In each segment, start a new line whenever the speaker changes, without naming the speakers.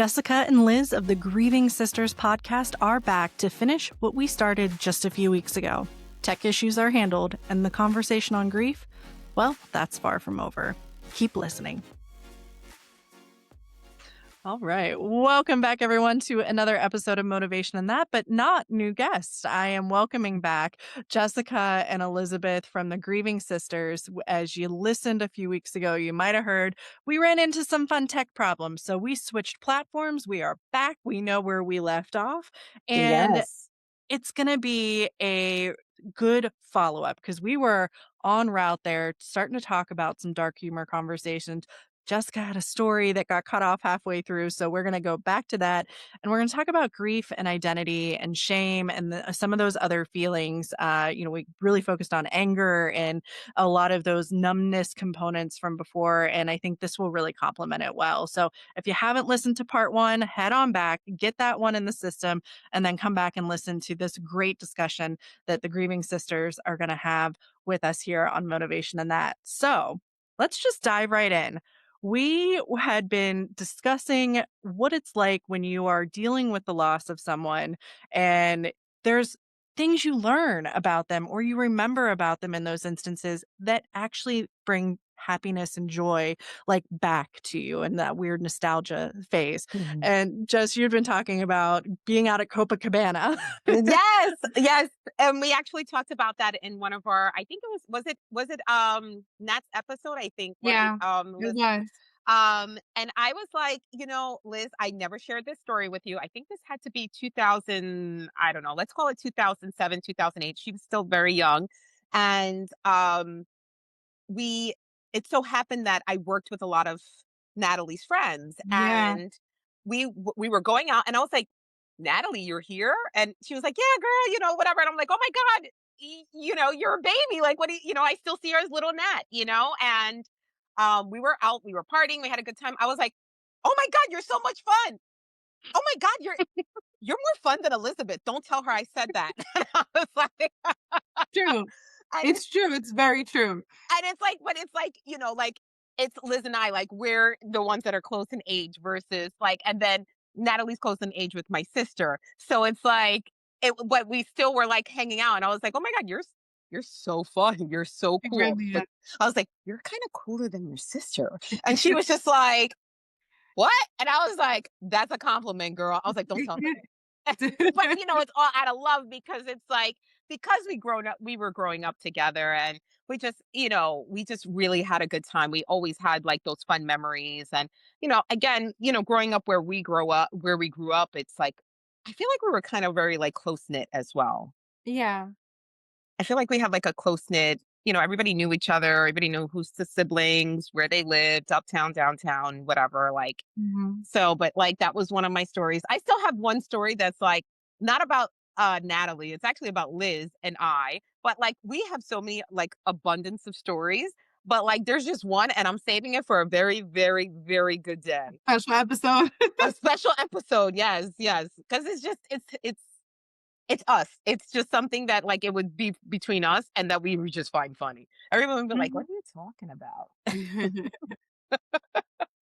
Jessica and Liz of the Grieving Sisters Podcast are back to finish what we started just a few weeks ago. Tech issues are handled, and the conversation on grief, well, that's far from over. Keep listening. All right. Welcome back, everyone, to another episode of Motivation and That, but not new guests. I am welcoming back Jessica and Elizabeth from the Grieving Sisters. As you listened a few weeks ago, you might have heard we ran into some fun tech problems. So we switched platforms. We are back. We know where we left off. And
Yes.
it's going to be a good follow-up because we were en route there starting to talk about some dark humor conversations. Jessica had a story that got cut off halfway through, so we're going to go back to that, and we're going to talk about grief and identity and shame and some of those other feelings. We really focused on anger and a lot of those numbness components from before, and I think this will really complement it well. So if you haven't listened to part one, head on back, get that one in the system, and then come back and listen to this great discussion that the Grieving Sisters are going to have with us here on Motivation and That. So let's just dive right in. We had been discussing what it's like when you are dealing with the loss of someone and there's things you learn about them or you remember about them in those instances that actually bring happiness and joy like back to you in that weird nostalgia phase.
Mhm.
And Jess, you'd been talking about being out at Copacabana.
Yes. And we actually talked about that in one of our, I think it was it Nat's episode, I think, right?
Yeah, it
Liz,
was.
and I was like, Liz, I never shared this story with you. I think this had to be 2000, I don't know, let's call it 2007, 2008. She was still very young. And we it so happened that I worked with a lot of Natalie's friends,
Yeah.
and we were going out, and I was like, "Natalie, you're here?" And she was like, "Yeah, girl, whatever." And I'm like, "Oh my god, you're a baby. Like, what do I still see her as little Nat. And we were out, we were partying, we had a good time. I was like, "Oh my god, you're so much fun. Oh my god, you're more fun than Elizabeth. Don't tell her I said that." And I was like,
True.
and
It's true. It's very true.
it's like, but it's like, like it's Liz and I, like we're the ones that are close in age versus like, and then Natalie's close in age with my sister. So it's like, but we still were like hanging out. And I was like, "Oh my God, you're so fun. You're so
It
cool."
really
But
is.
I was like, "You're kind of cooler than your sister." And she was just like, "What?" And I was like, "That's a compliment, girl." I was like, "Don't tell her." But it's all out of love because it's like, because we were growing up together, and we just really had a good time. We always had like those fun memories. And again, growing up where we grew up, it's like I feel like we were kind of very like close knit as well.
Yeah.
I feel like we had like a close knit, everybody knew each other, everybody knew who's the siblings, where they lived, uptown, downtown, whatever. Like,
Mhm.
so, but like that was one of my stories. I still have one story that's like not about Natalie. It's actually about Liz and I. But like we have so many like abundance of stories. But like there's just one, and I'm saving it for a very, very, very good day.
Special episode.
A special episode, yes, yes. Because it's us. It's just something that like it would be between us and that we would just find funny. Everyone would be like, "What
Mhm.
are you talking about?"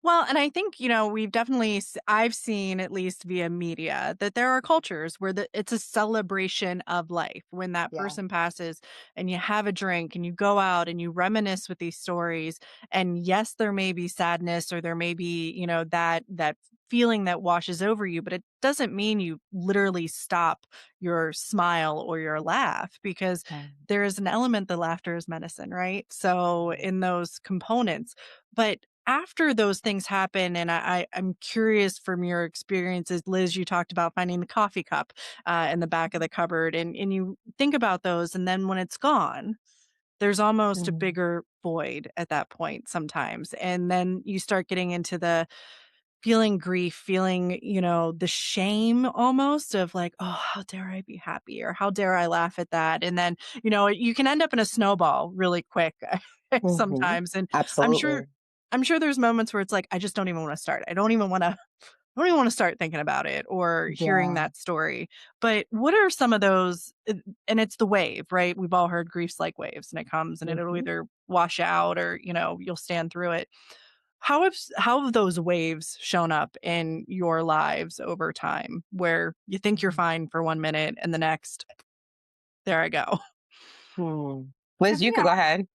Well, and I think, we've definitely, I've seen at least via media that there are cultures where it's a celebration of life when that
Yeah.
person passes and you have a drink and you go out and you reminisce with these stories. And yes, there may be sadness or there may be, that feeling that washes over you, but it doesn't mean you literally stop your smile or your laugh because
Um,
there is an element that laughter is medicine, right? So in those components, but after those things happen, and I'm curious from your experiences, Liz, you talked about finding the coffee cup in the back of the cupboard, and you think about those, and then when it's gone, there's almost a
mhm.
bigger void at that point sometimes, and then you start getting into the feeling grief, feeling the shame almost of like, oh, how dare I be happy, or how dare I laugh at that, and then you can end up in a snowball really quick
Mhm.
sometimes, and I'm sure
Absolutely.
I'm sure there's moments where it's like, I just don't even want to start. I don't even want to start thinking about it or hearing
Yeah.
that story. But what are some of those? And it's the wave, right? We've all heard grief's like waves and it comes and it'll
Mhm.
either wash out or, you'll stand through it. How have those waves shown up in your lives over time where you think you're
Mhm.
fine for 1 minute and the next, there I go?
Hmm.
To
Liz,
be
you could go ahead.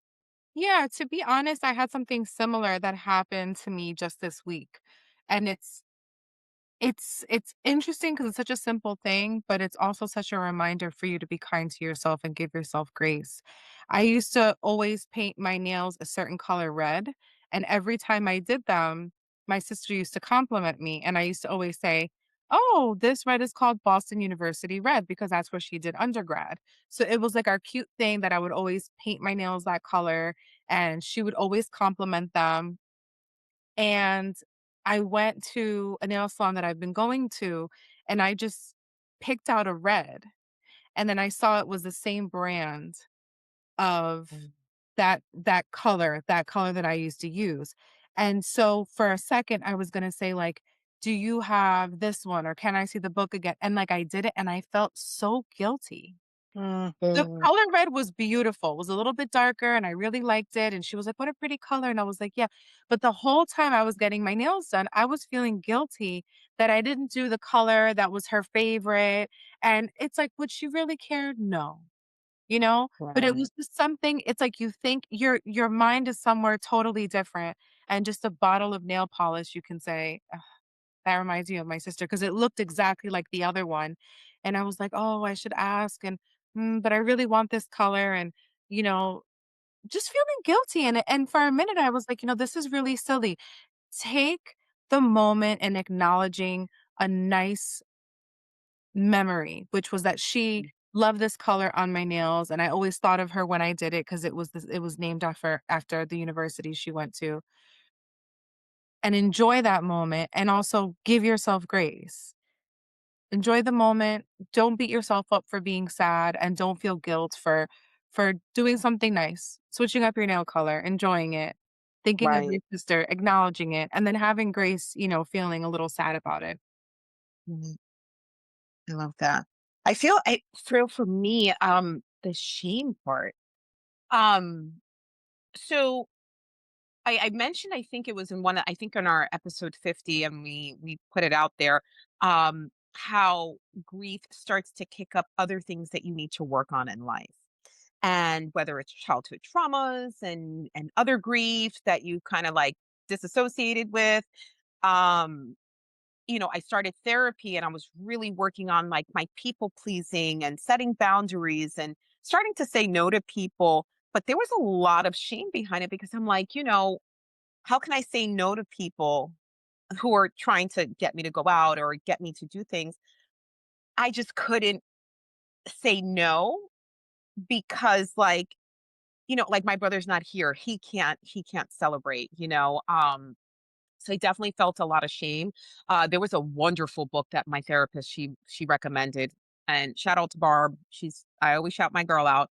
Yeah, to be honest, I had something similar that happened to me just this week. And it's interesting because it's such a simple thing, but it's also such a reminder for you to be kind to yourself and give yourself grace. I used to always paint my nails a certain color red, and every time I did them, my sister used to compliment me, and I used to always say, "Oh, this red is called Boston University red because that's where she did undergrad." So it was like our cute thing that I would always paint my nails that color, and she would always compliment them. And I went to a nail salon that I've been going to, and I just picked out a red, and then I saw it was the same brand of
Mm.
that color that I used to use. And so for a second, I was gonna say, like, "Do you have this one, or can I see the book again?" And, like, I did it, and I felt so guilty.
Mm,
The
Mm.
color red was beautiful, it was a little bit darker, and I really liked it, and she was like, "What a pretty color," and I was like, "Yeah." But the whole time I was getting my nails done, I was feeling guilty that I didn't do the color that was her favorite, and it's like, would she really care? No, you know? But it
Right.
was just something. It's like you think your mind is somewhere totally different, and just a bottle of nail polish, you can say, that reminds me of my sister because it looked exactly like the other one, and I was like, "Oh, I should ask, and, but I really want this color," and, you know, just feeling guilty, and for a minute, I was like, "This is really silly." Take the moment in acknowledging a nice memory, which was that she loved this color on my nails, and I always thought of her when I did it because it was named after the university she went to, and enjoy that moment, and also give yourself grace. Enjoy the moment. Don't beat yourself up for being sad, and don't feel guilt for doing something nice, switching up your nail color, enjoying it, thinking of your
Right.
sister, acknowledging it, and then having grace, feeling a little sad about it.
Mhm. I love that. I feel I for me, the shame part. Um, so I mentioned, I think it was in I think in our episode 50, and we put it out there, how grief starts to kick up other things that you need to work on in life. And whether it's childhood traumas and other grief that you kind of like disassociated with. Um, I started therapy, and I was really working on like my people pleasing and setting boundaries and starting to say no to people. But there was a lot of shame behind it because I'm like, how can I say no to people who are trying to get me to go out or get me to do things? I just couldn't say no because like my brother's not here. He can't celebrate, so I definitely felt a lot of shame. There was a wonderful book that my therapist she recommended, and shout out to Barb. I always shout my girl out.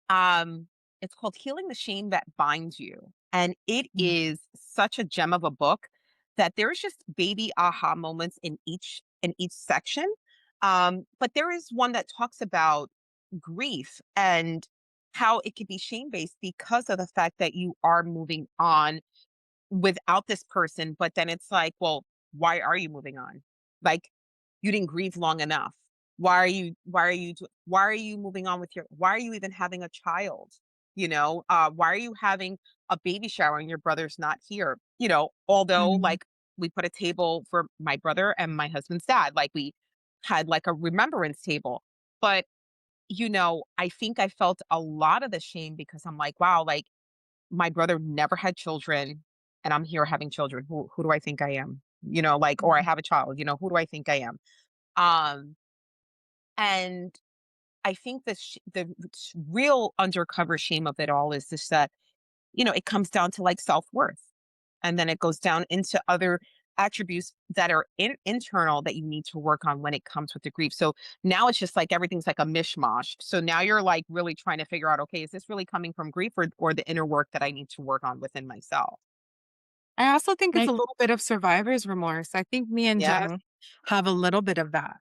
Um, it's called Healing the Shame That Binds You, and it
Mm.
is such a gem of a book that there's just baby aha moments in each section. But there is one that talks about grief and how it could be shame based because of the fact that you are moving on without this person, but then it's like, well, why are you moving on? Like, you didn't grieve long enough. Why are you moving on with why are you even having a child? Why are you having a baby shower and your brother's not here? Although
Mhm.
like we put a table for my brother and my husband's dad, like we had like a remembrance table. But I think I felt a lot of the shame because I'm like, wow, like my brother never had children and I'm here having children. Who do I think I am? Like, or I
Mhm.
have a child, who do I think I am? Um, and I think the real undercover shame of it all is just that, it comes down to like self-worth. And then it goes down into other attributes that are internal that you need to work on when it comes with the grief. So now it's just like everything's like a mishmash. So now you're like really trying to figure out, okay, is this really coming from grief or the inner work that I need to work on within myself?
I also think it's
I
a little bit of survivor's remorse. I think me and Jess
Yes.
have a little bit of that,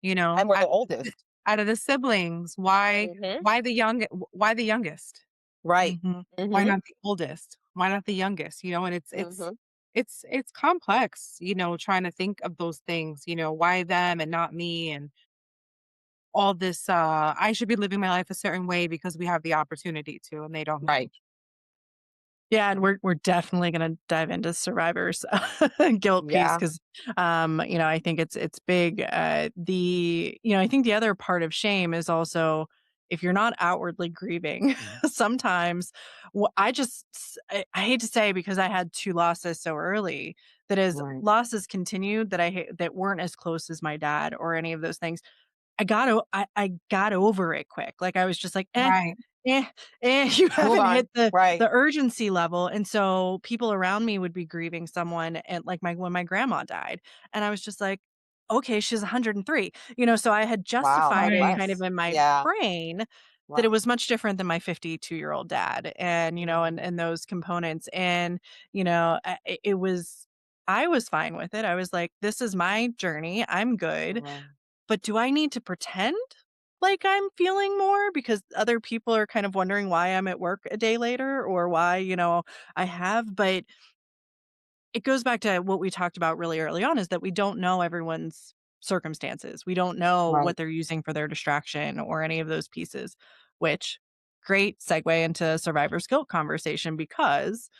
you
And
know?
we're the oldest.
Out of the siblings,
Hmm.
why the youngest?
Right.
Mhm.
Why
Hmm.
not the oldest? Why not the youngest? And it's
Hmm.
it's complex, trying to think of those things, why them and not me and all this I should be living my life a certain way because we have the opportunity to and they don't.
Right.
Yeah, and we're definitely gonna dive into survivors guilt piece
Yeah.
because, I think it's big. I think the other part of shame is also if you're not outwardly grieving, sometimes I hate to say because I had 2 losses so early, that as
Right.
losses continued that weren't as close as my dad or any of those things, I got over it quick. Like, I was just like, "Eh,
Right.
eh, you
Move
haven't hit
on.
the
Right.
urgency level," and so people around me would be grieving someone and, like, my when my grandma died, and I was just like, "Okay, she's 103." So I had
Wow.
justified
And
it kind of
Right.
less.
in my
Yeah.
brain that it
Wow.
was much different than my 52-year-old dad and,
Mm.
and those components, and, it was I was fine with it. I was like, "This is my journey. I'm good."
Right.
But do I need to pretend like I'm feeling more because other people are kind of wondering why I'm at work a day later or why, I have but it goes back to what we talked about really early on is that we don't know everyone's circumstances. We don't know
Right.
what they're using for their distraction or any of those pieces, which great segue into survivor's guilt conversation because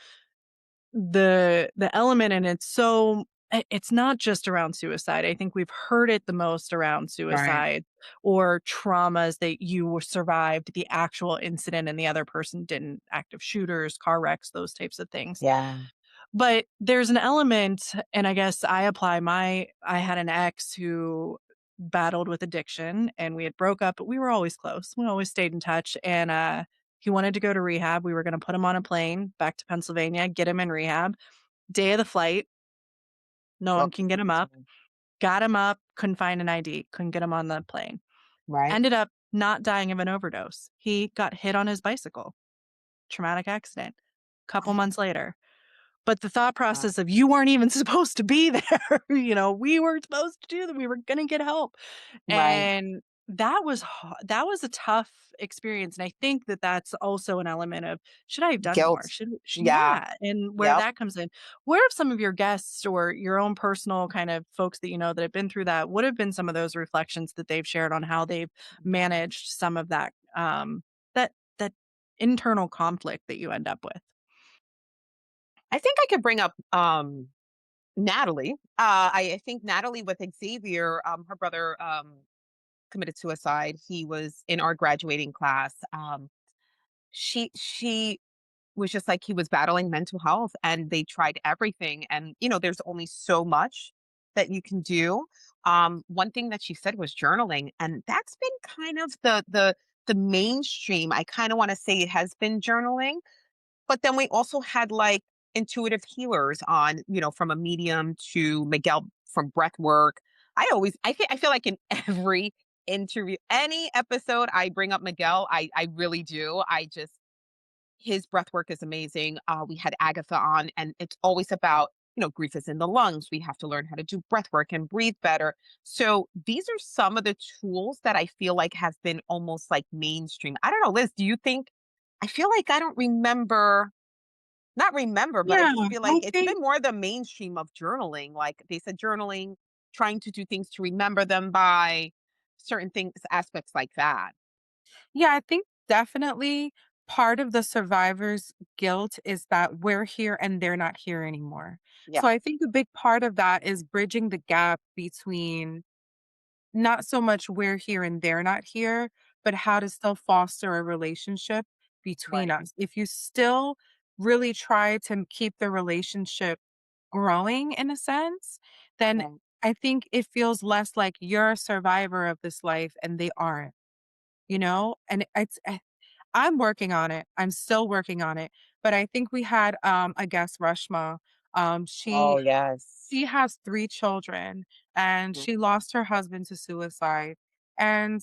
the element and it's not just around suicide. I think we've heard it the most around
Right.
suicide or traumas that survived the actual incident and the other person didn't, active shooters, car wrecks, those types of things.
Yeah.
But there's an element, and I guess I had an ex who battled with addiction and we had broke up, but we were always close. We always stayed in touch and he wanted to go to rehab. We were going to put him on a plane back to Pennsylvania, get him in rehab. Day of the flight, no one
Look.
can get him up. Got him up, couldn't find an ID, couldn't get him on the plane.
Right.
Ended up not dying of an overdose. He got hit on his bicycle, traumatic accident, couple
Oh,
months later. But the thought
wow.
process of you weren't even supposed to be there, we weren't supposed to do that, we were gonna get help.
Right.
And that was a tough experience, and I think that that's also an element of, should I have done more?
Guilt.
Should
Yeah.
yeah, and where
Yep.
that comes in. Where have some of your guests or your own personal kind of folks that that have been through that, what have been some of those reflections that they've shared on how they've managed some of that, that internal conflict that you end up with?
I think I could bring up Natalie. I think Natalie with Xavier, her brother committed suicide. He was in our graduating class. She was just like he was battling mental health and they tried everything. And there's only so much that you can do. One thing that she said was journaling, and that's been kind of the mainstream. I kind of want to say it has been journaling, but then we also had like intuitive healers on, from a medium to Miguel from breath work. I feel like in every interview, any episode I bring up Miguel, I really do. His breath work is amazing. We had Agatha on, and it's always about, grief is in the lungs. We have to learn how to do breath work and breathe better. So these are some of the tools that I feel like have been almost like mainstream. I don't know, Liz, do you think? I feel like I don't remember, not remember, but I
Yeah,
just feel like
I
it's
think
been more the mainstream of journaling. Like they said, journaling, trying to do things to remember them by certain things, aspects like that.
yeah, I think definitely part of the survivor's guilt is that we're here and they're not here anymore.
Yeah.
So I think a big part of that is bridging the gap between not so much we're here and they're not here, but how to still foster a relationship between
Right.
us. If you still really try to keep the relationship growing in a sense, then
Right.
I think it feels less like you're a survivor of this life and they aren't, And I'm working on it. I'm still working on it. But I think we had a guest, Rushma. Um,
Oh,
she
yes.
she has 3 children and
Mm.
she lost her husband to suicide. And,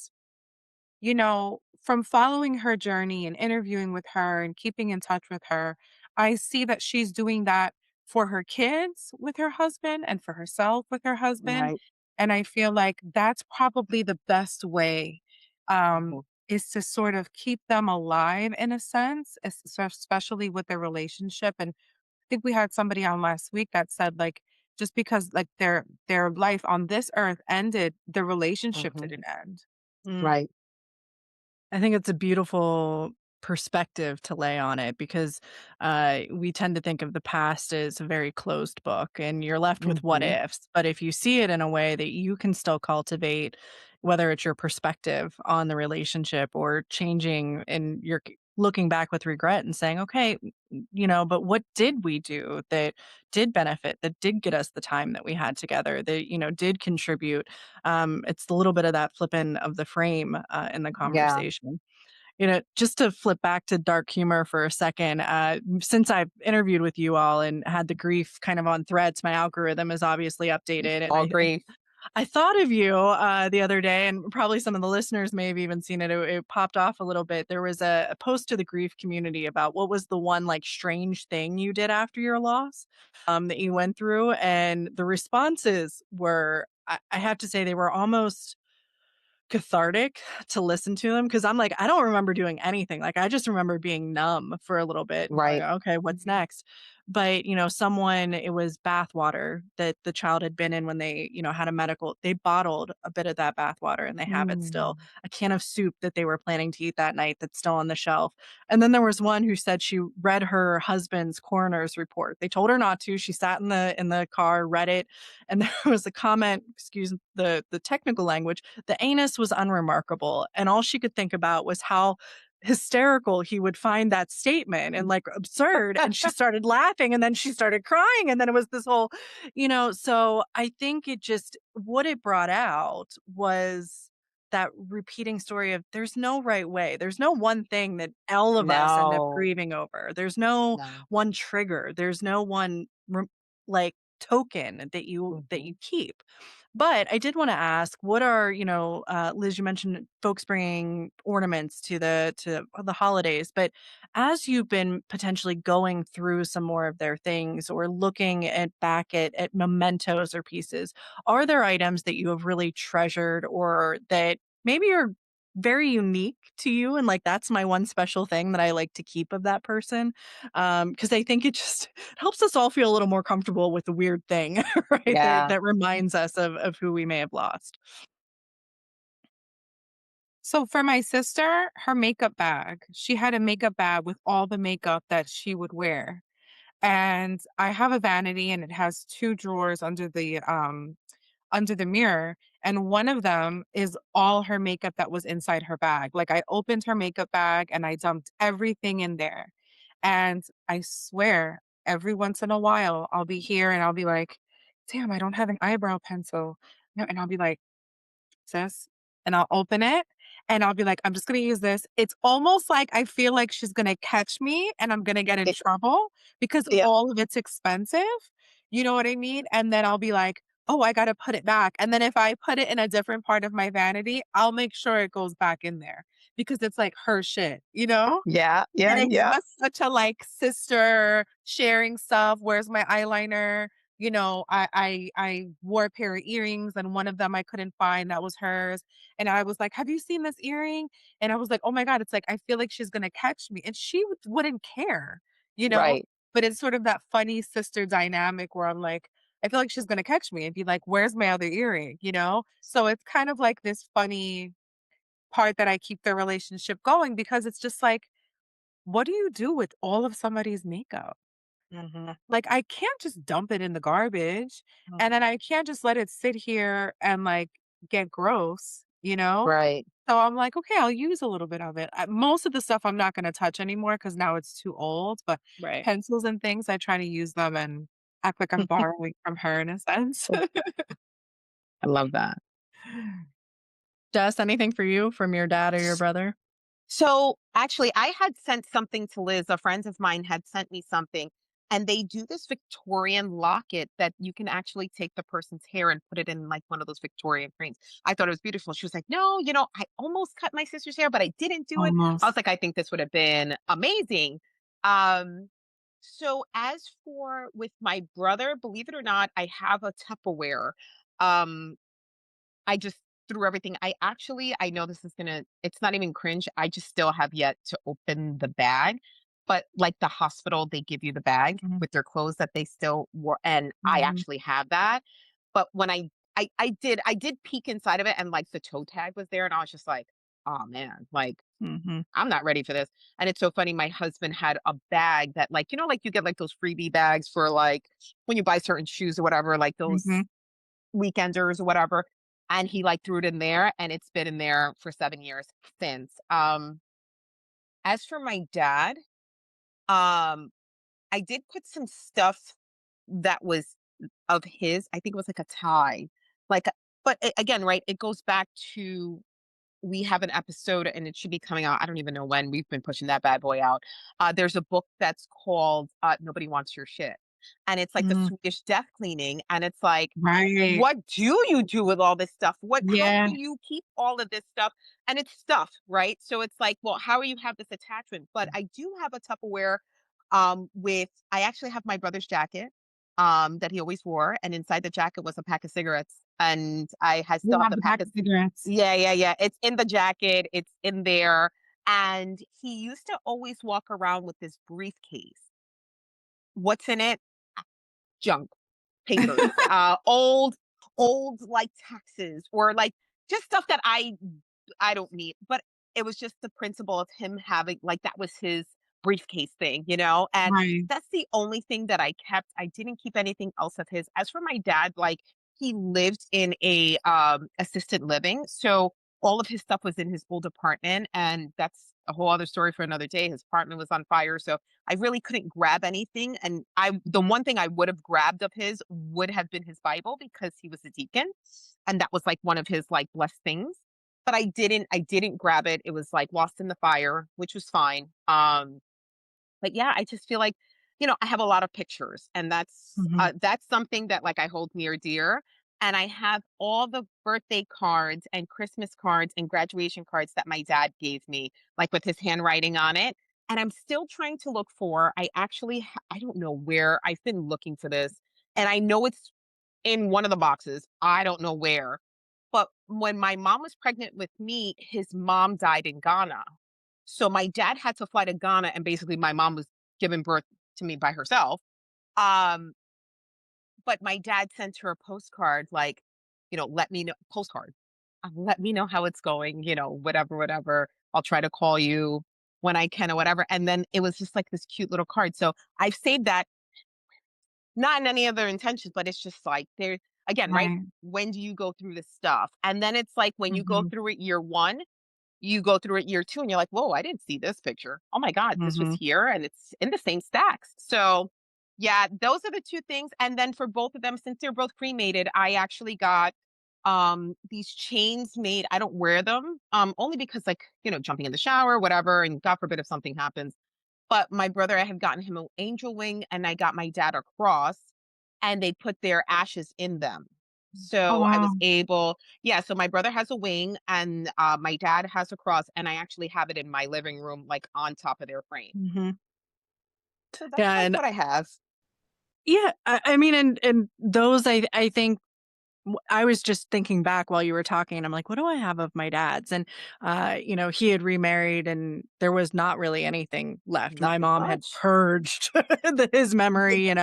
from following her journey and interviewing with her and keeping in touch with her, I see that she's doing that for her kids with her husband and for herself with her husband.
Right.
And I feel like that's probably the best way,
Mhm.
is to sort of keep them alive in a sense, especially with their relationship. And think we had somebody on last week that said, like, just because, like, their life on this earth ended, the relationship
Hmm.
didn't end.
Mm.
Right.
I think it's a beautiful perspective to lay on it because we tend to think of the past as a very closed book and you're left with what
Hmm.
ifs. But if you see it in a way that you can still cultivate, whether it's your perspective on the relationship or changing and you're looking back with regret and saying, okay, but what did we do that did benefit, that did get us the time that we had together, that, did contribute? It's a little bit of that flipping of the frame in the
Yeah.
conversation. Just to flip back to dark humor for a second, since I've interviewed with you all and had the grief kind of on threads, my algorithm is obviously updated, and
All
I
grief.
I thought of you the other day, and probably some of the listeners may have even seen it. It popped off a little bit. There was a post to the grief community about what was the one like strange thing you did after your loss that you went through, and the responses were, I have to say, they were almost cathartic to listen to them because I'm like, I don't remember doing anything. Like, I just remember being numb for a little bit and going,
Right.
okay, what's next? But, someone, it was bath water that the child had been in when they, had a medical, they bottled a bit of that bath water and they have it still.
Mm.
A can of soup that they were planning to eat that night that's still on the shelf. And then there was one who said she read her husband's coroner's report. They told her not to. She sat in the car, read it, and there was a comment, excuse the technical language, the anus was unremarkable, and all she could think about was how hysterical he would find that statement and, like, absurd, and she started laughing, and then she started crying, and then it was this whole so I think it just what it brought out was that repeating story of there's no right way. There's no one thing that all of us end up
No.
grieving over. There's no
No.
one trigger. There's no one like, token that you
Hmm.
keep. But I did wanna ask, what are, Liz, you mentioned folks bringing ornaments to the holidays, but as you've been potentially going through some more of their things or looking back at mementos or pieces, are there items that you have really treasured or that maybe are very unique to you and, like, that's my one special thing that I like to keep of that person? Because I think it just helps us all feel a little more comfortable with the weird thing, right? That
Yeah.
that reminds us of who we may have lost.
So for my sister, her makeup bag, she had a makeup bag with all the makeup that she would wear. And I have a vanity and it has 2 drawers under the mirror, and one of them is all her makeup that was inside her bag. Like, I opened her makeup bag and I dumped everything in there. And I swear, every once in a while, I'll be here and I'll be like, "Damn, I don't have an eyebrow pencil." No, and I'll be like, "Sis," and I'll open it and I'll be like, "I'm just gonna use this." It's almost like I feel like she's gonna catch me and I'm gonna get in
It,
trouble because
yeah.
all of it's expensive. You know what I mean? And then I'll be like, "Oh, I gotta put it back." And then if I put it in a different part of my vanity, I'll make sure it goes back in there because it's like her shit, you know?
Yeah.
And
Yeah.
it's
Yeah.
just such a, like, sister sharing stuff. "Where's my eyeliner?" I wore a pair of earrings, and one of them I couldn't find, that was hers, and I was like, "Have you seen this earring?" And I was like, "Oh my god," it's like, I feel like she's gonna catch me, and she wouldn't care, you know?
Right.
But it's sort of that funny sister dynamic where I'm like, I feel like she's gonna catch me and be like, "Where's my other earring?" You know? So it's kind of like this funny part that I keep the relationship going because it's just like, what do you do with all of somebody's makeup?
Mhm,
Like, I can't just dump it in the garbage, and
mhm.
then I can't just let it sit here and, like, get gross, you know?
Right.
So I'm like, "Okay, I'll use a little bit of it." Most of the stuff I'm not gonna touch anymore because now it's too old, but
Right.
pencils and things, I try to use them and act like I'm borrowing from her in a sense.
I love that.
Jess, anything for you from your dad or your brother?
So actually, I had sent something to Liz. A friend of mine had sent me something, and they do this Victorian locket that you can actually take the person's hair and put it in like one of those Victorian frames. I thought it was beautiful. She was like, "No, I almost cut my sister's hair, but I didn't do it." I
Almost.
was like, "I think this would have been amazing." Um, so as for with my brother, believe it or not, I have a Tupperware. Um, I just threw everything. I know this is gonna it's not even cringe. I just still have yet to open the bag. but like the hospital, they give you the bag
Mhm,
with their clothes that they still wore, and I
mhm,
actually have that. But when I did peek inside of it, and like the toe tag was there, and I was just like, oh man, like
Mhm.
I'm not ready for this. And it's so funny. My husband had a bag that, like, like you get like those freebie bags for like when you buy certain shoes or whatever, like those
mhm.
weekenders or whatever. And he like threw it in there, and it's been in there for 7 years since. As for my dad, um, I did put some stuff that was of his. I think it was like a tie, like, but again, right? It goes back to, we have an episode and it should be coming out. I don't even know when. We've been pushing that bad boy out. There's a book that's called Nobody Wants Your Shit. And it's like the
Mm.
Swedish death cleaning. And it's like,
Right.
what do you do with all this stuff? How
Yeah.
do you keep all of this stuff? And it's stuff, right? So it's like, well, how do you have this attachment? But I do have a Tupperware with, I actually have my brother's jacket that he always wore. And inside the jacket was a pack of cigarettes. And I still
You
have
have
the
the
pack
pack
of,
of cigarettes.
yeah, yeah, yeah. It's in the jacket. It's in there. And he used to always walk around with this briefcase. What's in it? Junk, papers, old like taxes, or like just stuff that I don't need. But it was just the principle of him having, like, that was his briefcase thing, and
Right.
that's the only thing that I kept. I didn't keep anything else of his. As for my dad, like, he lived in a assisted living, so all of his stuff was in his old apartment, and that's a whole other story for another day. His apartment was on fire, so I really couldn't grab anything. And the one thing I would have grabbed of his would have been his Bible, because he was a deacon, and that was like one of his like blessed things. But I didn't grab it. It was like lost in the fire, which was fine. But yeah, I just feel like, I have a lot of pictures, and
Mhm.
that's something that, like, I hold near dear. And I have all the birthday cards and Christmas cards and graduation cards that my dad gave me, like with his handwriting on it. And I'm still trying to look for. I actually, I don't know where. I've been looking for this, and I know it's in one of the boxes. I don't know where. But when my mom was pregnant with me, his mom died in Ghana. So my dad had to fly to Ghana, and basically my mom was giving birth to me by herself. Um, but my dad sent her a postcard, like, let me know, postcard. Let me know how it's going, whatever, whatever. I'll try to call you when I can or whatever. And then it was just like this cute little card. So I've saved that, not in any other intentions, but it's just like there again, right?
Right.
When do you go through this stuff? And then it's like when you go
Mhm.
through it year one, you go through it year two, and you're like, whoa, I didn't see this picture. Oh my God, this was
Mhm.
here, and it's in the same stacks. So yeah, those are the two things. And then for both of them, since they're both cremated, I actually got these chains made. I don't wear them only because, like, jumping in the shower, whatever, and God forbid if something happens. But my brother, I had gotten him an angel wing, and I got my dad a cross, and they put their ashes in them.
Oh,
So I was
wow.
able, yeah. So my brother has a wing, and my dad has a cross, and I actually have it in my living room, like on top of their frame.
Mhm.
So that's
Yeah,
like
and
what I have.
yeah, I mean, and those I think I was just thinking back while you were talking, I'm like, "What do I have of my dad's?" And, he had remarried and there was not really anything left. My
Nothing
mom had
much.
purged his memory, and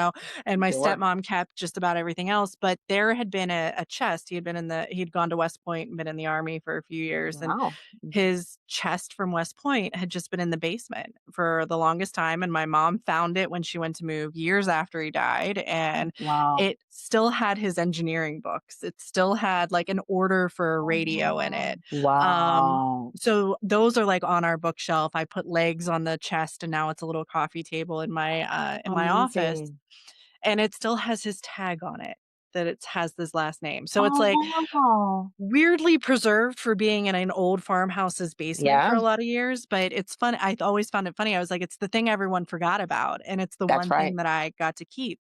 my
Sure.
stepmom kept just about everything else, but there had been a chest. He'd gone to West Point and been in the Army for a few years, and
Wow.
his chest from West Point had just been in the basement for the longest time, and my mom found it when she went to move years after he died, and
Wow.
it still had his engineering books. It still had, like, an order for a radio in it. Um,
Wow.
so those are, like, on our bookshelf. I put legs on the chest, and now it's a little coffee table in my office,
Amazing.
and it still has his tag on it that it has his last name. So it's,
Oh,
like,
wow.
weirdly preserved for being in an old farmhouse's basement for
Yeah,
a lot of years, but it's fun. I always found it funny. I was like, it's the thing everyone forgot about, and it's the
that's
one thing
right.
that I got to keep.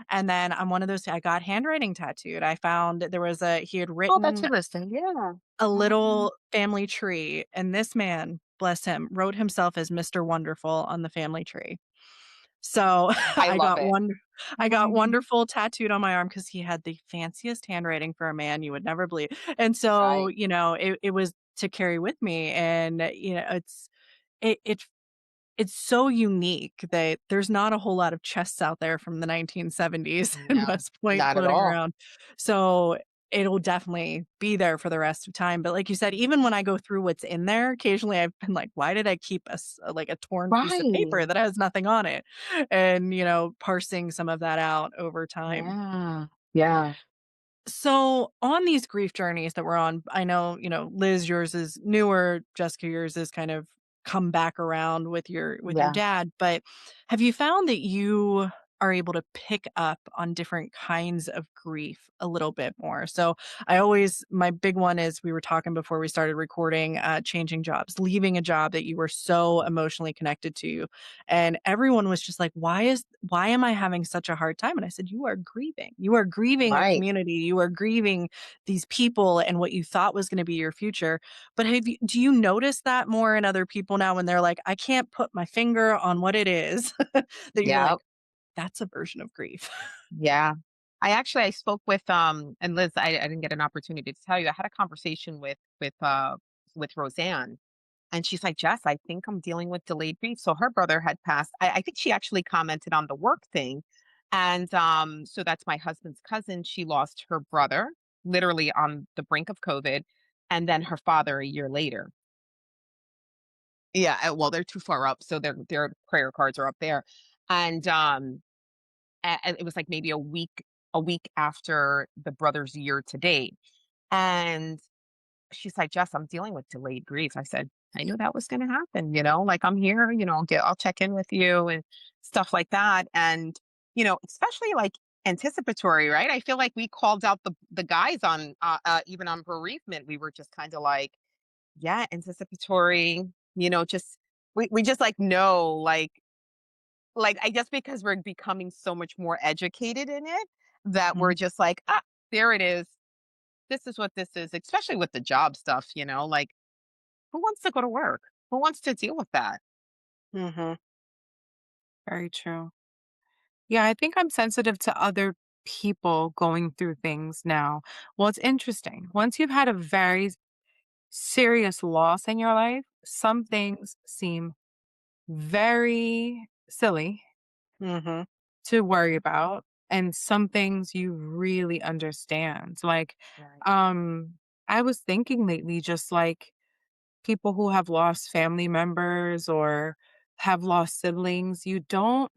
And then I'm one of those, I got handwriting tattooed. I found there was he had
Oh, that's
written
interesting. Yeah.
a
Mhm.
little family tree, and this man, bless him, wrote himself as Mr. Wonderful on the family tree. So
I love it.
I got
Mhm.
wonderful tattooed on my arm because he had the fanciest handwriting for a man you would never believe. And so,
Right.
it was to carry with me, and, it it's so unique that there's not a whole lot of chests out there from the 1970s in
No,
West Point
not at
floating
all.
around. So it'll definitely be there for the rest of time. But like you said, even when I go through what's in there, occasionally I've been like, why did I keep like a torn piece of paper
Right.
that has nothing on it? And, parsing some of that out over time.
Yeah. Yeah.
So on these grief journeys that we're on, I know, Liz, yours is newer, Jessica, yours is kind of come back around with your
Yeah.
dad, but have you found that you are able to pick up on different kinds of grief a little bit more? So my big one is we were talking before we started recording, changing jobs, leaving a job that you were so emotionally connected to. And everyone was just like, why am I having such a hard time? And I said, you are grieving. You are grieving a
Right.
community. You are grieving these people and what you thought was going to be your future. But do you notice that more in other people now when they're like, I can't put my finger on what it is that you're
Yeah.
like, that's a version of grief.
Yeah. I spoke with and Liz, I didn't get an opportunity to tell you. I had a conversation with Roseanne, and she's like, Jess, I think I'm dealing with delayed grief. So her brother had passed. I think she actually commented on the work thing. And so that's my husband's cousin. She lost her brother literally on the brink of COVID, and then her father a year later. Yeah, well, they're too far up, so their prayer cards are up there. And and it was like maybe a week after the brother's year to date. And she's like, Jess, I'm dealing with delayed grief. I said, I knew that was going to happen. Like I'm here, I'll check in with you and stuff like that. And, especially like anticipatory, right? I feel like we called out the guys on, even on bereavement. We were just kind of like, yeah, anticipatory, just, we just like, know, like, I guess because we're becoming so much more educated in it, that we're
Mhm,
just like, "Ah, there it is. This is what this is," especially with the job stuff, like, who wants to go to work? Who wants to deal with that?
mhm,
Very true. Yeah, I think I'm sensitive to other people going through things now. Well, it's interesting. Once you've had a very serious loss in your life, some things seem very silly
mhm,
to worry about, and some things you really understand. Like,
Right.
um, I was thinking lately, just like people who have lost family members or have lost siblings, you don't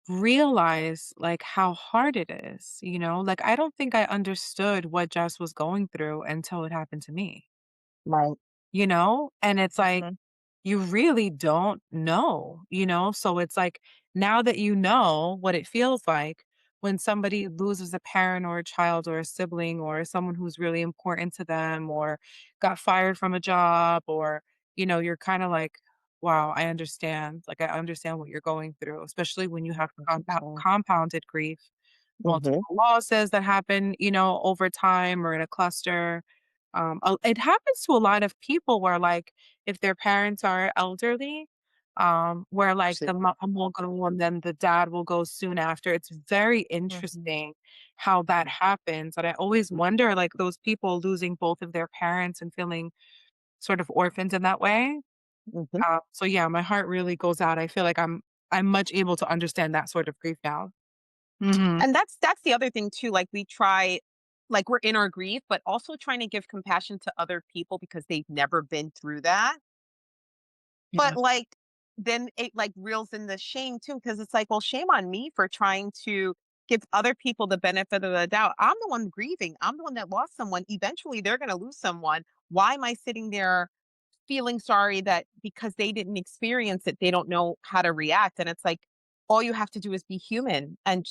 realize like how hard it is, you know? Like I don't think I understood what Jess was going through until it happened to me,
Right.
you know? And it's like
Mhm.
you really don't know, you know? So it's like now that you know what it feels like when somebody loses a parent or a child or a sibling or someone who's really important to them or got fired from a job or, you're kind of like, wow, I understand. Like, I understand what you're going through, especially when you have
Sure.
compounded grief, multiple
Mhm.
losses that happen, over time or in a cluster. It happens to a lot of people where, like, if their parents are elderly, where like
See.
the mom will go and then the dad will go soon after. It's very
Mhm.
interesting how that happens. And I always wonder, like, those people losing both of their parents and feeling sort of orphaned in that way.
Mhm.
So yeah, my heart really goes out. I feel like I'm much able to understand that sort of grief now.
mhm.
And that's the other thing too, like, we try like, we're in our grief, but also trying to give compassion to other people because they've never been through that.
Yeah.
But, like, then it, like, reels in the shame too, because it's like, well, shame on me for trying to give other people the benefit of the doubt. I'm the one grieving. I'm the one that lost someone. Eventually, they're gonna lose someone. Why am I sitting there feeling sorry that because they didn't experience it, they don't know how to react? And it's like, all you have to do is be human and,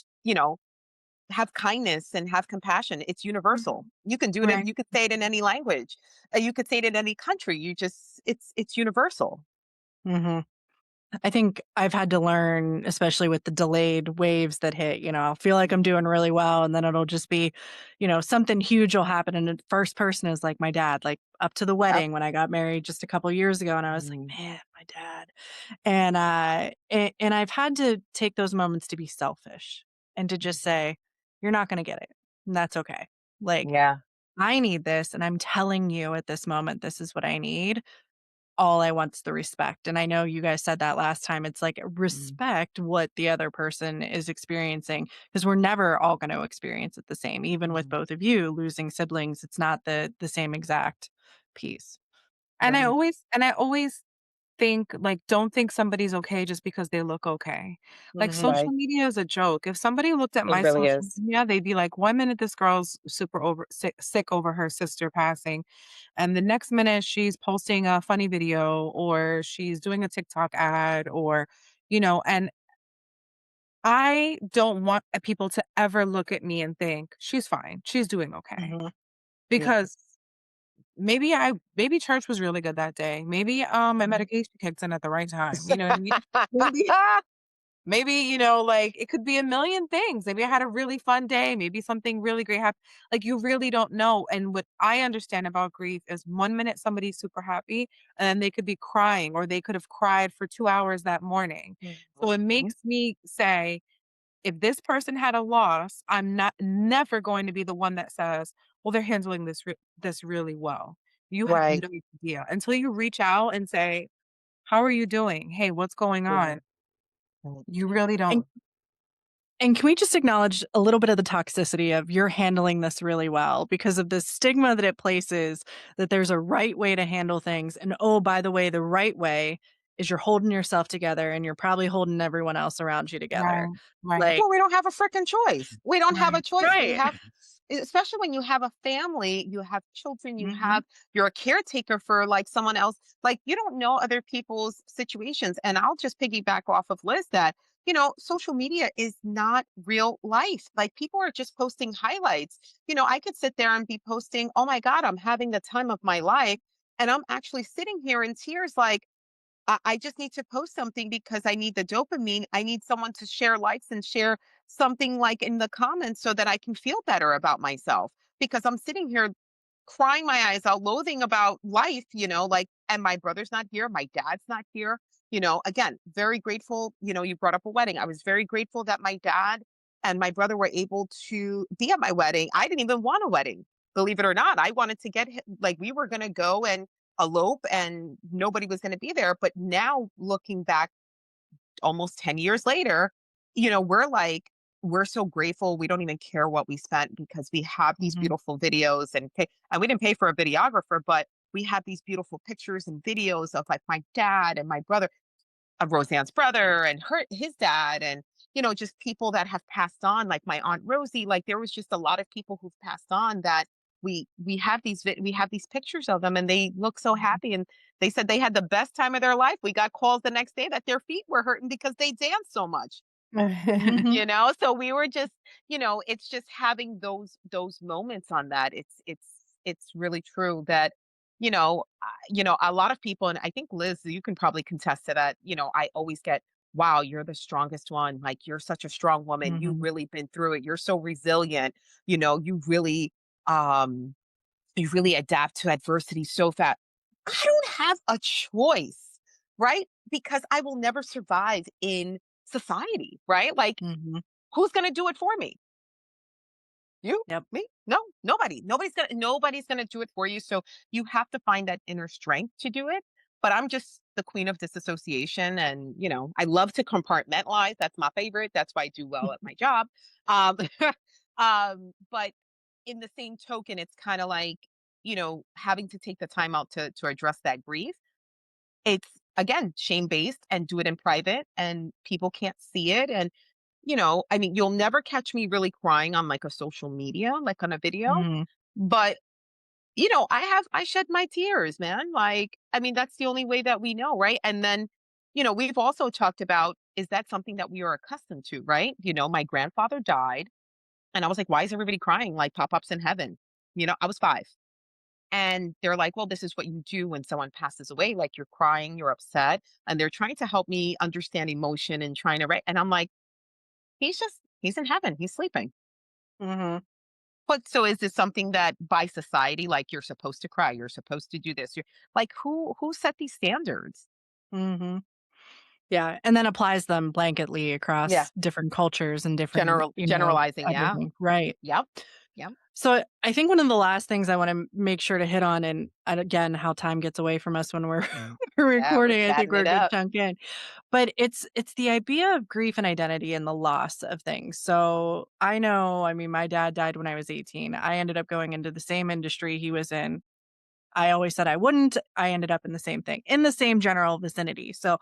have kindness and have compassion. It's universal.
Mhm.
You can do it
Right.
you could say it in any language. You could say it in any country. It's universal.
Mhm. I think I've had to learn, especially with the delayed waves that hit, I'll feel like I'm doing really well, and then it'll just be, something huge will happen. And the first person is like my dad, like up to the
Yep.
wedding when I got married just a couple years ago. And I was like,
Mm.
man, my dad. And I've had to take those moments to be selfish and to just
Mhm.
say, you're not going to get it. And that's okay. Like,
Yeah.
I need this. And I'm telling you at this moment, this is what I need. all I want's the respect. And I know you guys said that last time. It's like
Mm,
respect what the other person is experiencing because we're never all going to experience it the same. Even with
mhm.
both of you losing siblings, it's not the same exact piece.
Right.
And I always think, like, don't think somebody's okay just because they look okay. Like,
Mhm.
social
Right.
media is a joke. If somebody looked at
It
my
really
social
is.
media, they'd be like, one minute this girl's super sick over her sister passing, and the next minute she's posting a funny video or she's doing a TikTok ad or, and I don't want people to ever look at me and think, "She's fine. She's doing okay."
Mhm.
Yeah.
Because maybe church was really good that day. Maybe, my
Mhm.
medication kicked in at the right time, you know what I mean? Maybe maybe, like, it could be a million things. Maybe I had a really fun day. Maybe something really great happened. Like, you really don't know, and what I understand about grief is one minute somebody's super happy, and then they could be crying, or they could have cried for 2 hours that morning. So it
Mhm.
makes me say, if this person had a loss, I'm not never going to be the one that says, "Well, they're handling this really well." You have
Right.
no idea until you reach out and say, "How are you doing? Hey, what's going
Right.
on?"
Right.
You really
And
don't.
and can we just acknowledge a little bit of the toxicity of you're handling this really well because of the stigma that it places that there's a right way to handle things. And oh, by the way, the right way is you're holding yourself together and you're probably holding everyone else around you together.
Right, right,
Like,
Well, we don't have a freaking choice. We don't have a
right.
choice. We
right.
have especially when you have a family, you have children,
Mhm.
you're a caretaker for like someone else. Like you don't know other people's situations. And I'll just piggyback off of Liz that, social media is not real life. Like people are just posting highlights. I could sit there and be posting, "Oh my God, I'm having the time of my life." And I'm actually sitting here in tears like I just need to post something because I need the dopamine. I need someone to share likes and share something like in the comments so that I can feel better about myself because I'm sitting here crying my eyes out, loathing about life, like, and my brother's not here, my dad's not here. Again, very grateful. You brought up a wedding. I was very grateful that my dad and my brother were able to be at my wedding. I didn't even want a wedding, believe it or not. I wanted to like, we were going to go and elope and nobody was going to be there. But now looking back almost 10 years later, we're like, we're so grateful. We don't even care what we spent because we have these
Mhm.
beautiful videos and we didn't pay for a videographer, but we have these beautiful pictures and videos of like my dad and my brother, of Roseanne's brother and his dad, and just people that have passed on, like my aunt Rosie. Like there was just a lot of people who've passed on that we have these pictures of them, and they look so
Mhm.
happy. And they said they had the best time of their life. We got calls the next day that their feet were hurting because they danced so much.
Mhm.
So we were just, it's just having those moments on that. It's really true that, a lot of people, and I think Liz, you can probably contest to that. I always get, wow, you're the strongest one. Like you're such a strong woman. You've
Mhm.
really been through it. You're so resilient. You really, um, you really adapt to adversity so fast. I don't have a choice, right? Because I will never survive in society, right? Like
Mhm.
who's going to do it for me? You?
Yep.
Me? No, nobody. Nobody's gonna do it for you. So you have to find that inner strength to do it. But I'm just the queen of disassociation, and I love to compartmentalize. That's my favorite. That's why I do well at my job. Um, but in the same token, it's kind of like having to take the time out to address that grief. It's again shame based and do it in private, and people can't see it. And I mean, you'll never catch me really crying on like a social media, like on a video,
Mhm.
but I shed my tears, man. Like, I mean, that's the only way that we know, right? And then, we've also talked about, is that something that we are accustomed to, right? My grandfather died and I was like, why is everybody crying like pop-ups in heaven? I was 5. And they're like, well, this is what you do when someone passes away. Like you're crying, you're upset. And they're trying to help me understand emotion and trying to write. And I'm like, he's in heaven. He's sleeping.
Mhm.
But so is this something that by society, like you're supposed to cry, you're supposed to do this? You're like, who set these standards?
Mhm. Yeah, and then applies them blanketly
Yeah.
across different cultures and different,
Generalizing, yeah.
everything. Right.
Yep. Yep.
So I think one of the last things I want to make sure to hit on, and again, how time gets away from us when we're we're
Yeah, we're
recording. I think
chatting
we're a
it
good
up.
chunk in, but it's the idea of grief and identity and the loss of things. So I know, I mean, my dad died when I was 18. I ended up going into the same industry he was in. I always said I wouldn't. I ended up in the same thing, in the same general vicinity. So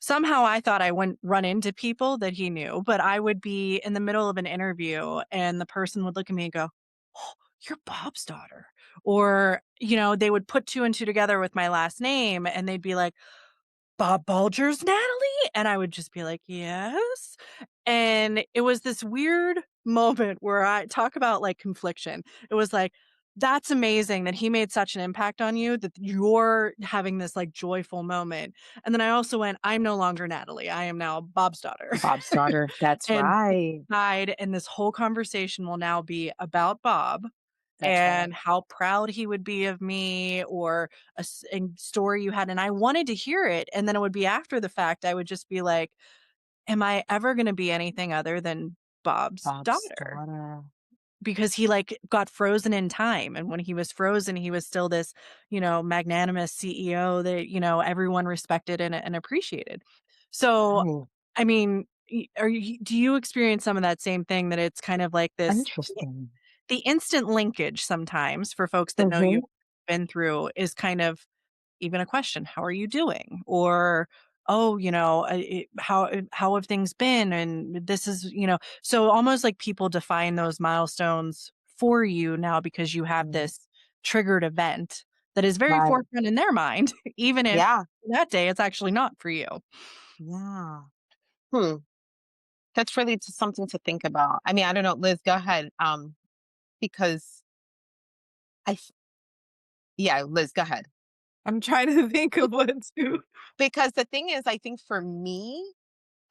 somehow I thought I wouldn't run into people that he knew, but I would be in the middle of an interview and the person would look at me and go, "Oh, you're Bob's daughter." Or, they would put two and two together with my last name and they'd be like, "Bob Bulger's Natalie?" And I would just be like, "Yes." And it was this weird moment where I talk about like confliction. It was like, that's amazing that he made such an impact on you that you're having this like joyful moment. And then I also went, I'm no longer Natalie. I am now Bob's daughter.
Bob's daughter. That's
And he
right.
died, and this whole conversation will now be about Bob
That's right.
and how proud he would be of me, or a story you had, and I wanted to hear it, and then it would be after the fact, I would just be like, "Am I ever gonna be anything other than Bob's
Bob's
daughter?"
daughter.
Because he, like, got frozen in time, and when he was frozen, he was still this, magnanimous CEO that, everyone respected and appreciated. So,
Right.
I mean, do you experience some of that same thing, that it's kind of like this
Interesting.
the instant linkage sometimes for folks that know
Mm-hmm.
you've been through is kind of even a question, "How are you doing?" Or, "Oh, how have things been?" And this is, so almost like people define those milestones for you now because you have
Mm.
this triggered event that is very
Right.
forefront in their mind, even if
Yeah.
that day it's actually not for you.
Yeah. Hmm. That's really just something to think about. I mean, I don't know, Liz, go ahead. Because I, f- yeah, Liz, go ahead.
I'm trying to think of what to.
Because the thing is, I think for me,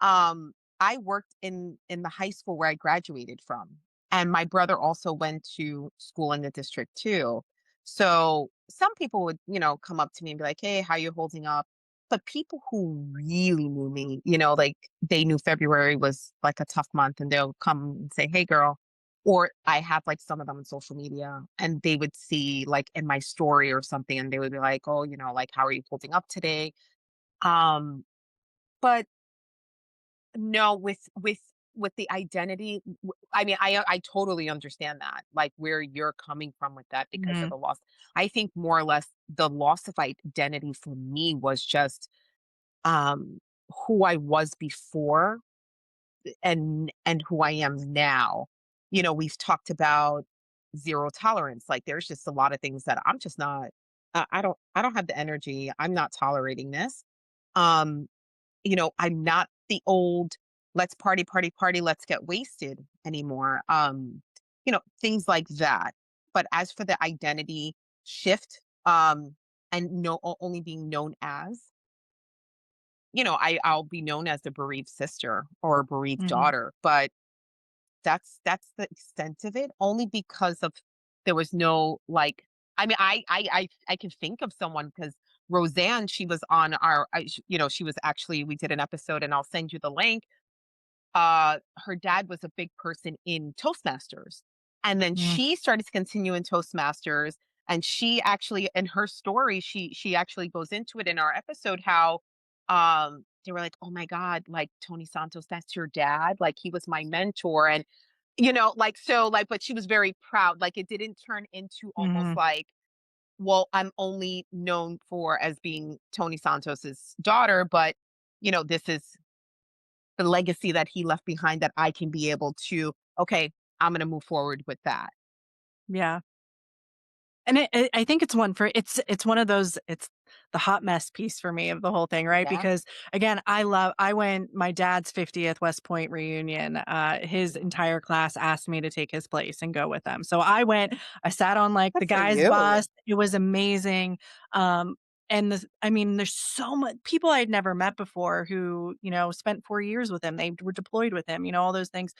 um, I worked in the high school where I graduated from, and my brother also went to school in the district too. So some people would, come up to me and be like, "Hey, how you holding up?" But people who really knew me, like they knew February was like a tough month, and they'll come and say, "Hey, girl." Or I have like some of them on social media, and they would see like in my story or something, and they would be like, "Oh, like how are you holding up today?" Um, but no, with the identity, I mean, I totally understand that, like where you're coming from with that because of
Mhm,
the loss. I think more or less the loss of identity for me was just um who I was before and who I am now. We've talked about zero tolerance. Like there's just a lot of things that I'm just not I don't have the energy. I'm not tolerating this. Um I'm not the old let's party, party, party, let's get wasted anymore. Things like that. But as for the identity shift, and only being known as, I'll be known as a bereaved sister or a bereaved
mhm,
daughter, but that's the extent of it, only because of there was no like I mean, I can think of someone because Roseanne, she was on she was actually we did an episode and I'll send you the link. Her dad was a big person in Toastmasters. And then
mhm,
she started to continue in Toastmasters. And she actually, in her story, she actually goes into it in our episode how they were like, "Oh my God, like Tony Santos, that's your dad. Like he was my mentor." And like so, like, but she was very proud. Like it didn't turn into almost
mhm.
like, well, I'm only known for as being Tony Santos's daughter, but this is the legacy that he left behind that I can be able to, okay, I'm gonna move forward with that.
Yeah. And I think it's one of those, it's the hot mess piece for me of the whole thing, right?
Yeah,
Because again, I went my dad's 50th West Point reunion. His entire class asked me to take his place and go with them. So I went, I sat on like
good
the
for
guy's
you.
bus. It was amazing. And I mean, there's so much people I'd never met before who, spent 4 years with him. They were deployed with him, all those things.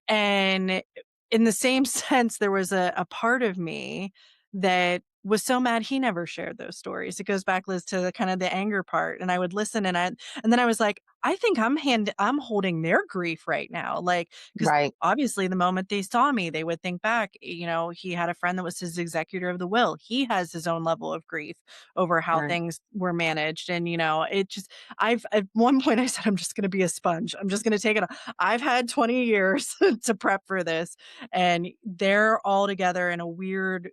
And in the same sense, there was a part of me that was so mad he never shared those stories. It goes back, Liz, to the kind of the anger part, and I would listen, and then I was like, "I think I'm holding their grief right now." Like, because
Right.
obviously the moment they saw me, they would think back, he had a friend that was his executor of the will. He has his own level of grief over how
Right.
things were managed, and, it just I've at one point I said, "I'm just gonna be a sponge. I'm just gonna take it on." I've had 20 years to prep for this, and they're all together in a weird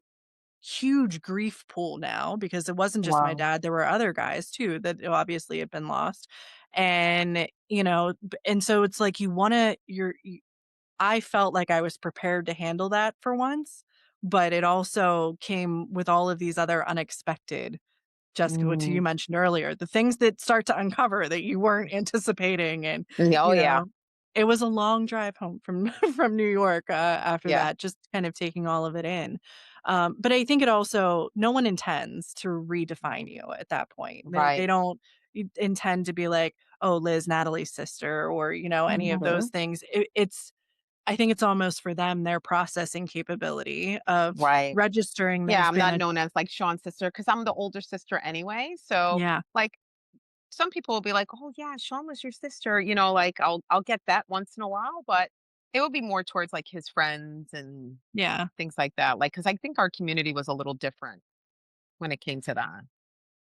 huge grief pool now because it wasn't just my
Wow.
dad, there were other guys too that obviously had been lost. And, and so it's like you wanna I felt like I was prepared to handle that for once, but it also came with all of these other unexpected, Jessica, what you
Mm.
mentioned earlier, the things that start to uncover that you weren't anticipating, and,
Oh,
you
yeah.
know, it was a long drive home from from New York, after
Yeah.
that, just kind of taking all of it in. But I think it also no one intends to redefine you at that point. They
Right.
don't intend to be like, "Oh, Liz, Natalie's sister," or, any of those
Mhm.
things. It's I think it's almost for them, their processing capability of
Right.
registering
Yeah,
there's
I'm
been
not
a
known as, like, Sean's sister because 'cause I'm the older sister anyway, so,
yeah,
like, some people will be like, "Oh, yeah, Sean was your sister," like, I'll get that once in a while, but it would be more towards, like, his friends and
yeah.
things like that, like, because I think our community was a little different when it came to that.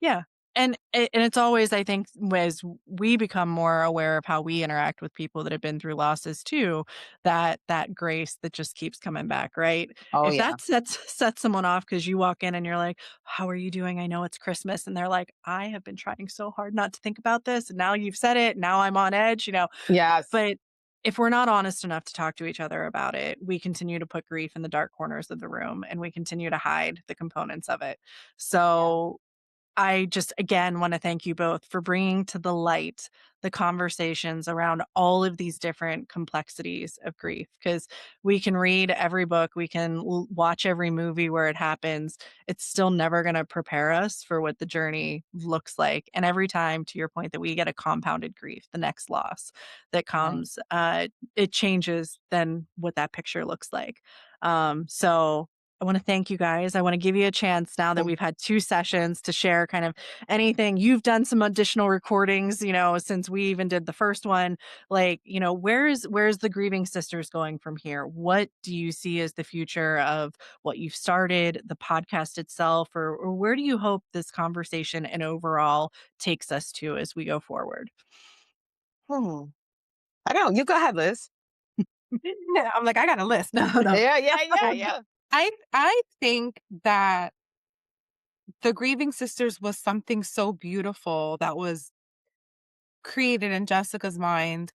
Yeah. And it's always, I think, as we become more aware of how we interact with people that have been through losses too, that grace that just keeps coming back, right?
Oh,
If
yeah.
that sets someone off because you walk in and you're like, "How are you doing? I know it's Christmas," and they're like, "I have been trying so hard not to think about this, and now you've said it. Now I'm on edge."
Yes.
But if we're not honest enough to talk to each other about it, we continue to put grief in the dark corners of the room, and we continue to hide the components of it.
Yeah.
So I just again want to thank you both for bringing to the light the conversations around all of these different complexities of grief, because we can read every book, we can watch every movie where it happens. It's still never going to prepare us for what the journey looks like. And every time, to your point, that we get a compounded grief, the next loss that
Right.
comes, it changes then what that picture looks like. So I want to thank you guys. I want to give you a chance now that
Mm.
we've had 2 sessions to share kind of anything. You've done some additional recordings, since we even did the first one. Like, where's the Grieving Sisters going from here? What do you see as the future of what you've started, the podcast itself, or where do you hope this conversation and overall takes us to as we go forward?
Hmm. I don't know, you go ahead, Liz.
I'm like, I got a list. No, no.
Yeah, yeah, yeah,
Um,
yeah.
I think that the Grieving Sisters was something so beautiful that was created in Jessica's mind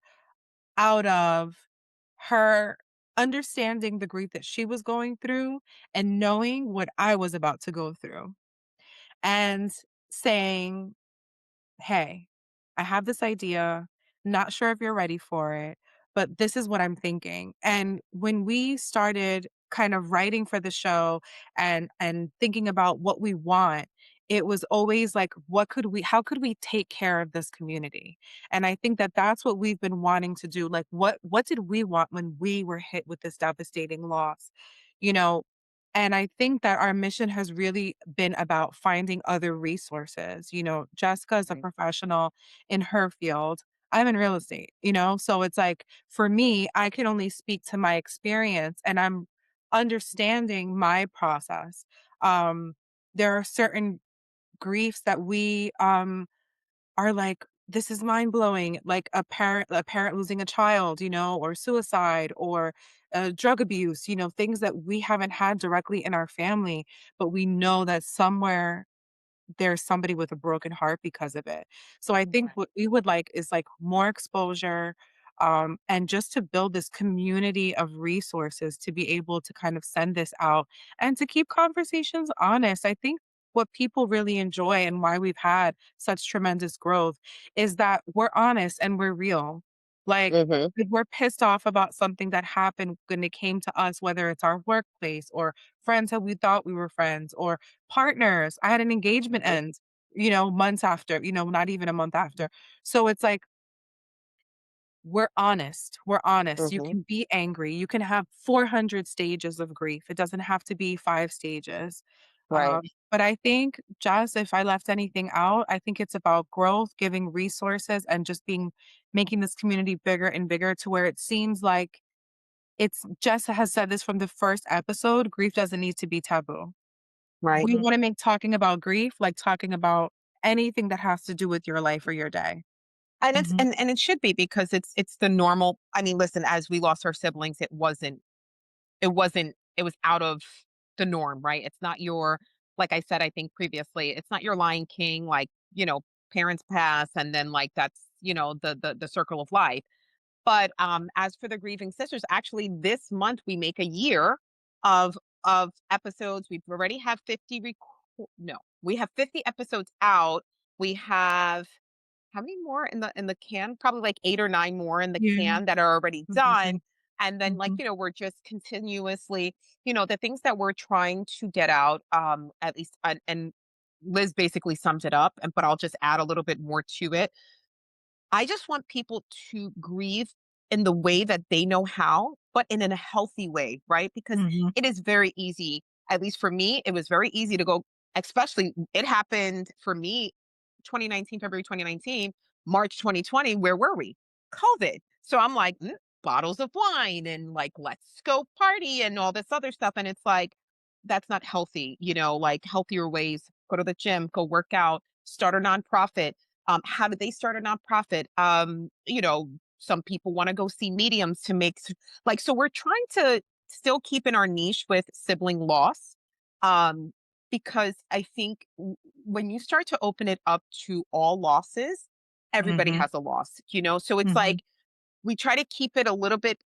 out of her understanding the grief that she was going through and knowing what I was about to go through and saying, "Hey, I have this idea. Not sure if you're ready for it, but this is what I'm thinking." And when we started kind of writing for the show and thinking about what we want, it was always like, how could we take care of this community? And I think that that's what we've been wanting to do. Like, what did we want when we were hit with this devastating loss? You know, and I think that our mission has really been about finding other resources. Jessica is a
Right.
professional in her field. I'm in real estate, so it's like for me, I can only speak to my experience and I'm understanding my process. Um, there are certain griefs that we are like, this is mind blowing, like a parent losing a child, or suicide or drug abuse, things that we haven't had directly in our family, but we know that somewhere there's somebody with a broken heart because of it. So I think
Right.
what we would like is like more exposure, and just to build this community of resources to be able to kind of send this out and to keep conversations honest. I think what people really enjoy and why we've had such tremendous growth is that we're honest and we're real. Like,
Mhm.
if we're pissed off about something that happened when it came to us, whether it's our workplace or friends that we thought we were friends or partners. I had an engagement
Mhm.
end, months after, not even a month after. So it's like, we're honest. We're honest. You
Mhm.
can be angry. You can have 400 stages of grief. It doesn't have to be 5 stages.
Right.
But I think just if I left anything out, I think it's about growth, giving resources, and just making this community bigger and bigger to where it seems like it's Jess has said this from the first episode, grief doesn't need to be taboo.
Right.
We
Mhm,
wanna make talking about grief like talking about anything that has to do with your life or your day.
And it's
mhm,
and it should be because it's the normal. I mean, listen, as we lost our siblings, it was out of the norm, right? It's not your, like I said, I think previously, it's not your Lion King, like, parents pass and then like that's, the circle of life. But as for the Grieving Sisters, actually this month we make a year of episodes. We've already have 50 no, we have 50 episodes out. We have how many more in the can? Probably like 8 or 9 more in the
Yeah,
can that are already done.
amazing.
And then like,
Mhm.
we're just continuously, the things that we're trying to get out, at least, and Liz basically sums it up, but I'll just add a little bit more to it. I just want people to grieve in the way that they know how, but in a healthy way, right? Because
mhm,
it is very easy, at least for me, it was very easy to go, especially it happened for me 2019, February 2019, March 2020, where were we? COVID. So I'm like, bottles of wine and like, let's go party and all this other stuff. And it's like, that's not healthy, like healthier ways, go to the gym, go work out, start a nonprofit. How did they start a nonprofit? Some people want to go see mediums to like, so we're trying to still keep in our niche with sibling loss. Um, because I think when you start to open it up to all losses, everybody
mhm,
has a loss, so it's like,
mhm,
we try to keep it a little bit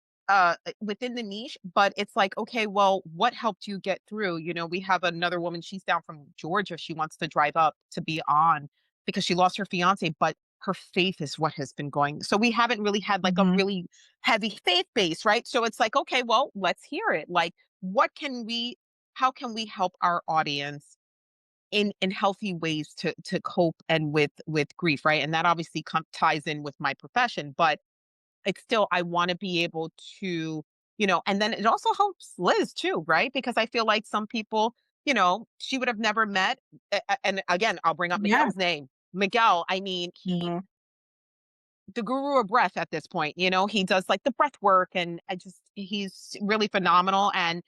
within the niche, but it's like, okay, well, what helped you get through? We have another woman, she's down from Georgia. She wants to drive up to be on because she lost her fiance, but her faith is what has been going. So we haven't really had like a
mhm.
really heavy faith base, right? So it's like, okay, well, let's hear it. Like, how can we help our audience in healthy ways to cope and with grief, right? And that obviously ties in with my profession, but it's still, I wanna be able to, and then it also helps Liz too, right? Because I feel like some people, she would have never met, and again, I'll bring up
Yeah.
Miguel's name. Miguel, I mean,
Mhm.
the guru of breath at this point, he does like the breath work and he's really phenomenal. And,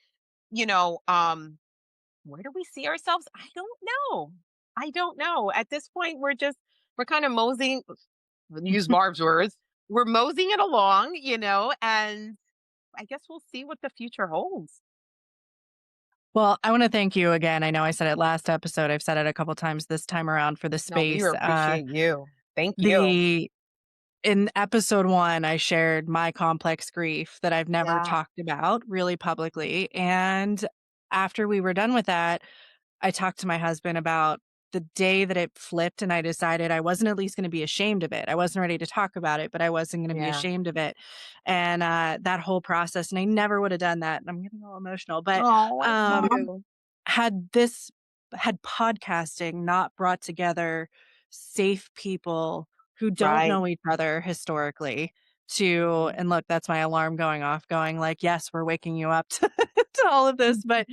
you know, um, where do we see ourselves? I don't know. I don't know. At this point, we're kind of moseying, use Barb's words, we're moseying it along, and I guess we'll see what the future holds.
Well, I wanna thank you again. I know I said it last episode, I've said it a couple times this time around for the
No, we
space.
appreciate you. Thank you.
The In episode 1, I shared my complex grief that I've never
Yeah.
talked about really publicly, and after we were done with that, I talked to my husband about the day that it flipped and I decided I wasn't at least gonna be ashamed of it. I wasn't ready to talk about it, but I wasn't gonna be
Yeah.
ashamed of it, and, that whole process, and I never would have done that, and I'm getting all emotional, but,
Oh, I see
um
Um,
you.
had this had podcasting not brought together safe people who don't
Right.
know each other historically to
Mhm.
and look, that's my alarm going off, going like, "Yes, we're waking you up to to all of this," but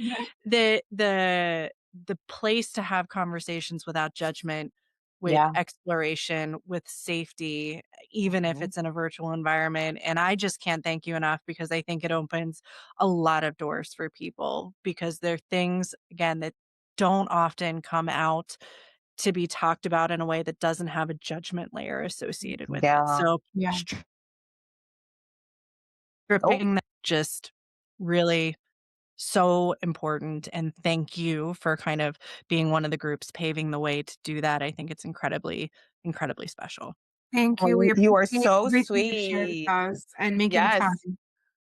the the the place to have conversations without judgment, with
Yeah.
exploration, with safety, even if
Mhm.
it's in a virtual environment, and I just can't thank you enough because I think it opens a lot of doors for people because there are things, again, that don't often come out to be talked about in a way that doesn't have a judgment layer associated with it.
Yeah.
So,
yeah.
Oh,
stripping that just really so important, and thank you for kind of being one of the groups paving the way to do that. I think it's incredibly, incredibly special.
Thank
oh,
you. We
you are
appreciate
so
everything you shared with
sweet.
us and making
Yes.
time.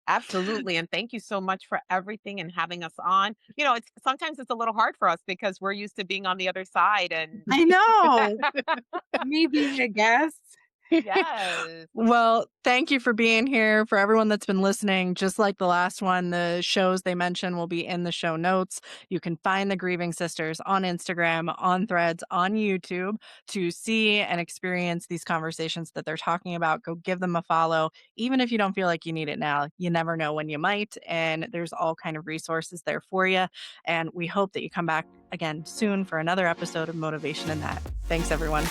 Absolutely, and thank you so much for everything and having us on. It's sometimes it's a little hard for us because we're used to being on the other side and
I know. Me being a guest.
Yes.
Well, thank you for being here. For everyone that's been listening, just like the last one, the shows they mentioned will be in the show notes. You can find the Grieving Sisters on Instagram, on Threads, on YouTube to see and experience these conversations that they're talking about. Go give them a follow. Even if you don't feel like you need it now, you never know when you might. And there's all kind of resources there for you. And we hope that you come back again soon for another episode of Motivation in That. Thanks, everyone.